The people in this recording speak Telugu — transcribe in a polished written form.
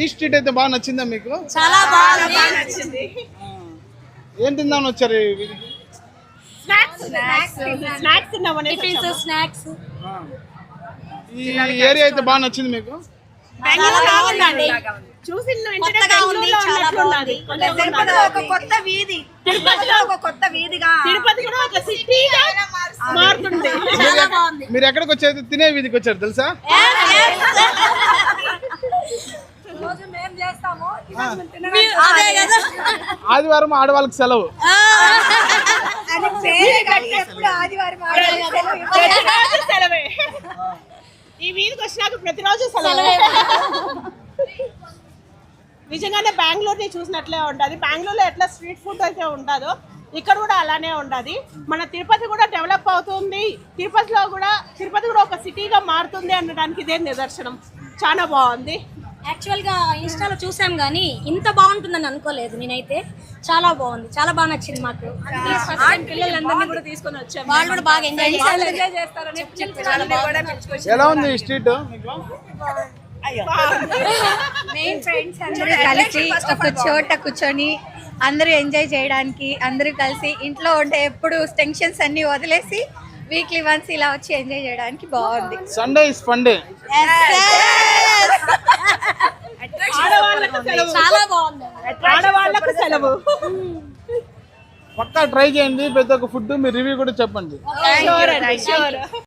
ఈ స్ట్రీట్ అయితే బాగా నచ్చిందా మీకు? చాలా బాగా నచ్చింది. ఏం తిందామని వచ్చారు వీధికి? స్నాక్స్. ఈ ఏరియా అయితే బాగా నచ్చింది మీకు? కొత్త వీధి, తిరుపతిలో ఒక కొత్త వీధిగా, తిరుపతి కూడా ఒక సిటీగా మారుతుంది. మీరు ఎక్కడికి వచ్చారు? తినే వీధికి వచ్చారు తెలుసా? ఆదివారం ఆడవాళ్ళకి సెలవు. ఈ వీధికి వచ్చినాక ప్రతిరోజు సెలవే. నిజంగానే బెంగళూరుని చూసినట్లే ఉంటుంది. బెంగళూరులో ఎట్లా స్ట్రీట్ ఫుడ్ అయితే ఉంటుందో ఇక్కడ కూడా అలానే ఉంటుంది. మన తిరుపతి కూడా డెవలప్ అవుతుంది. తిరుపతి కూడా ఒక సిటీగా మారుతుంది అనడానికి ఇదే నిదర్శనం. చాలా బాగుంది. యాక్చువల్గా ఇన్స్టాలో చూసాం కానీ ఇంత బాగుంటుందని అనుకోలేదు నేనైతే. చాలా బాగుంది, చాలా బాగా నచ్చింది మాకు. పిల్లలందరినీ కూడా తీసుకొని వచ్చాము. వాళ్ళు కూడా బాగా ఎంజాయ్ చేస్తారని. ఎలా ఉంది ఈ స్ట్రీట్? మెయిన్ ఫ్రెండ్స్ అందరూ కలిసి ఒక చోట కూర్చొని అందరూ ఎంజాయ్ చేయడానికి, అందరూ కలిసి ఇంట్లో ఉంటే ఎప్పుడు టెన్షన్స్ అన్ని వదిలేసి వీక్లీ వన్స్ ఇలా వచ్చి ఎంజాయ్ చేయడానికి బాగుంది. Sunday is fun day. చాలా బాగుంది. ఆడవాళ్ళకు సెలవు. పక్కా ట్రై చేయండి ప్రతి ఒక్క ఫుడ్. మీరు రివ్యూ కూడా చెప్పండి.